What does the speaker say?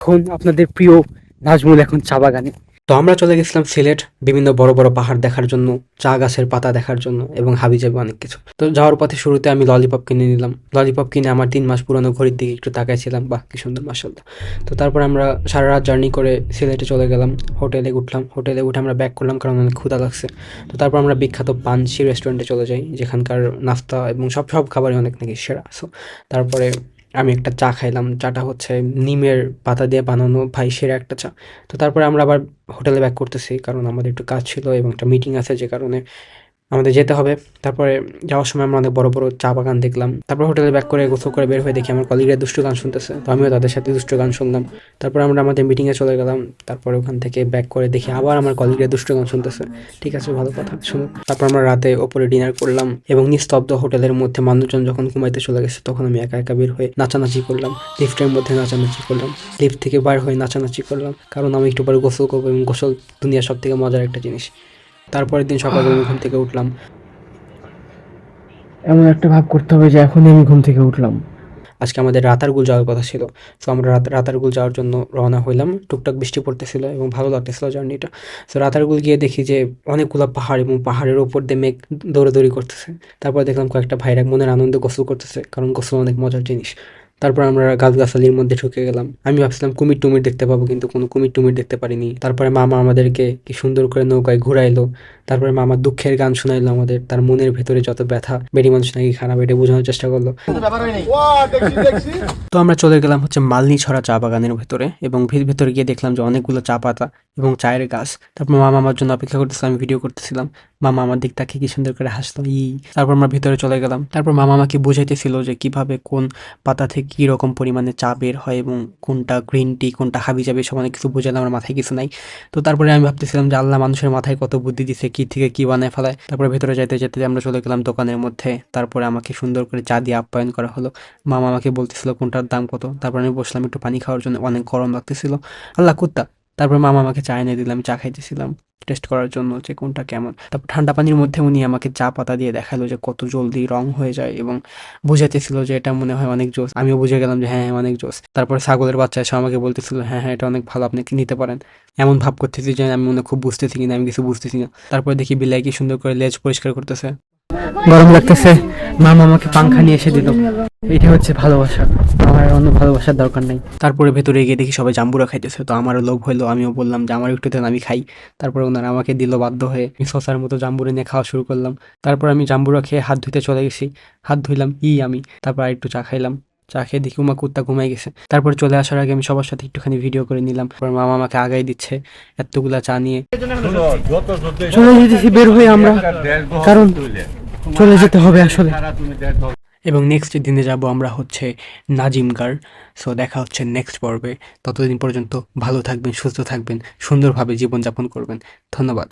এখন আপনাদের প্রিয় নাজমুল এখন চা বাগানে। তো আমরা চলে গেছিলাম সিলেট বিভিন্ন বড় বড় পাহাড় দেখার জন্য, চা গাছের পাতা দেখার জন্য এবং হাবিজাবি অনেক কিছু। তো যাওয়ার পথে শুরুতে আমি ললিপপ কিনে নিলাম। ললিপপ কিনে আমার 3 মাস পুরনো ঘড়ির দিকে একটু তাকাইছিলাম, বাহ কি সুন্দর মাশাআল্লাহ। তো তারপর আমরা সারা রাত জার্নি করে সিলেটে চলে গেলাম। হোটেলে উঠলাম, হোটেলে উঠে আমরা ব্যাক করলাম কারণ অনেক ক্ষুধা লাগছে। তো তারপর আমরা বিখ্যাত পানসি রেস্টুরেন্টে চলে যাই, যেখানকার নাস্তা এবং সব সব খাবারই অনেক নাকি সেরা। সো তারপরে আমি একটা চা খাইলাম। চাটা হচ্ছে নিমের পাতা দিয়ে বানানো, ভাই সেরা একটা চা। তো তারপরে আমরা আবার হোটেলে ব্যাক করতেছি কারণ আমাদের একটু কাজ ছিল এবং একটা মিটিং আছে যে কারণে আমাদের যেতে হবে। তারপরে যাওয়ার সময় আমরা অনেক বড় বড় চা বাগান দেখলাম। তারপর হোটেলে ব্যাক করে গোসল করে বের হয়ে দেখি আমার কলিগরা দুষ্টু গান শুনতেছে, তো আমিও তাদের সাথে দুষ্টু গান শুনলাম। তারপর আমরা আমাদের মিটিংয়ে চলে গেলাম। তারপরে ওখান থেকে ব্যাক করে দেখি আবার আমার কলিগরা দুষ্টু গান শুনতেছে। ঠিক আছে, ভালো কথা, শুনুন। তারপর আমরা রাতে ওপরে ডিনার করলাম এবং নিস্তব্ধ হোটেলের মধ্যে মানুষজন যখন ঘুমাইতে চলে গেছে তখন আমি একা একা বের হয়ে নাচানাচি করলাম। লিফটের মধ্যে নাচানাচি করলাম, লিফট থেকে বার হয়ে নাচানাচি করলাম কারণ আমি একটু পরে গোসল করবো এবং গোসল দুনিয়ার সব থেকে মজার একটা জিনিস। তারপরের দিন সকালে আমি ঘুম থেকে উঠলাম। এমন একটা ভাব করতে হবে যে এখনই আমি ঘুম থেকে উঠলাম। আজকে আমাদের রাতারগুল যাওয়ার কথা ছিল। সো আমরা রাতারগুল যাওয়ার জন্য রওনা হইলাম। টুকটাক বৃষ্টি পড়তেছিল এবং ভালো লাগতেছিল জার্নিটা। সো রাতারগুল গিয়ে দেখি যে অনেকগুলো পাহাড় এবং পাহাড়ের ওপর দিয়ে মেঘ দৌড়াদৌড়ি করতেছে। তারপর দেখলাম কয়েকটা ভাইরা মনের আনন্দে গোসল করতেছে কারণ গোসল অনেক মজার জিনিস। তারপর আমরা গাছগাছালির মধ্যে ঢুকে গেলাম। আমি ভাবছিলাম কুমির টুমির দেখতে পাবো, কিন্তু কোনো কুমির টুমির দেখতে পারিনি। তারপরে মামা আমাদেরকে কি সুন্দর করে নৌকায় ঘুরাইলো। তারপরে মামা দুঃখের গান শোনাইলো আমাদের, তার মনের ভেতরে যত ব্যথা, বেডি মানুষ নাকি খারাপ, এটা বোঝানোর চেষ্টা করলো। তো আমরা চলে গেলাম হচ্ছে মালনীছড়া চা বাগানের ভেতরে এবং ভেতরে গিয়ে দেখলাম যে অনেকগুলো চা পাতা এবং চায়ের গাছ। তারপর মামা আমার জন্য অপেক্ষা করতেছিলাম, আমি ভিডিও করতেছিলাম। মামা আমার দিক তাকিয়ে কি সুন্দর করে হাসলো। তারপর আমরা ভেতরে চলে গেলাম। তারপর মামা আমাকে বুঝাইতেছিল যে কিভাবে কোন পাতা থেকে কি রকম পরিমাণে চা বের হয় এবং কোনটা গ্রিন টি, কোনটা হাবিজাবি, সব অনেক কিছু বুঝালে আমার মাথায় কিছু নাই। তো তারপরে আমি ভাবতেছিলাম যে আল্লাহ মানুষের মাথায় কত বুদ্ধি দিছে, কি থেকে কি বানায় ফেলায়। তারপরে ভেতরে যাইতে যেতে আমরা চলে গেলাম দোকানের মধ্যে। তারপরে আমাকে সুন্দর করে চা দিয়ে আপ্যায়ন করা হলো। মামা আমাকে বলতেছিল কোনটার দাম কত। তারপর আমি বসলাম একটু পানি খাওয়ার জন্য, অনেক গরম লাগতেছিল। আল্লাহ কুত্তা। তারপর মামা আমাকে চা এনে দিলাম, চা খাইতেছিলাম টেস্ট করার জন্য যে কোনটা কেমন। তারপর ঠান্ডা পানির মধ্যে উনি আমাকে চা পাতা দিয়ে দেখালো যে কত জলদি রং হয়ে যায় এবং বুঝাইতেছিল যে এটা মনে হয় অনেক জোস। আমিও বুঝে গেলাম যে হ্যাঁ হ্যাঁ অনেক জোস। তারপর ছাগলের বাচ্চা এসে আমাকে বলতেছিল হ্যাঁ হ্যাঁ এটা অনেক ভালো, আপনি কি নিতে পারেন। এমন ভাব করতেছি যে আমি মনে খুব বুঝতেছি কিনা, আমি কিছু বুঝতেছি না। তারপরে দেখি বিলাই কি সুন্দর করে লেজ পরিষ্কার করতেছে। গরম লাগতেছে, মামা আমাকে পাংখা নিয়ে এসে দিল। এটা হচ্ছে ভালোবাসা, আমার আর অন্য ভালোবাসার দরকার নেই। তারপরে ভেতরে গিয়ে দেখি সবাই জাম্বুরা খাইতেছে, তো আমারও লোভ হইলো, আমিও বললাম যে আমার একটু দেন আমি খাই। তারপরে ওনারা আমাকে দিল বাধ্য হয়ে, আমি শসার মতো জাম্বুরা নিয়ে খাওয়া শুরু করলাম। তারপর আমি জাম্বুরা খেয়ে হাত ধুইতে চলে গেছি, হাত ধুইলাম আমি। তারপর আর একটু চা খাইলাম, চা খেয়ে দেখি উমা কুত্তা ঘুমাই গেছে। তারপর চলে আসার আগে আমি সবার সাথে একটুখানি ভিডিও করে নিলাম। তারপর মামা আমাকে আগাই দিচ্ছে এতগুলা চা নিয়ে। চলে যেতেছি বের হয়ে আমরা, কারণ চলে যেতে হবে আসলে। এবং নেক্সট দিনে যাব আমরা হচ্ছে নাজিমগাড়। সো দেখা হচ্ছে নেক্সট পর্বে। ততদিন পর্যন্ত ভালো থাকবেন, সুস্থ থাকবেন, সুন্দরভাবে জীবনযাপন করবেন। ধন্যবাদ।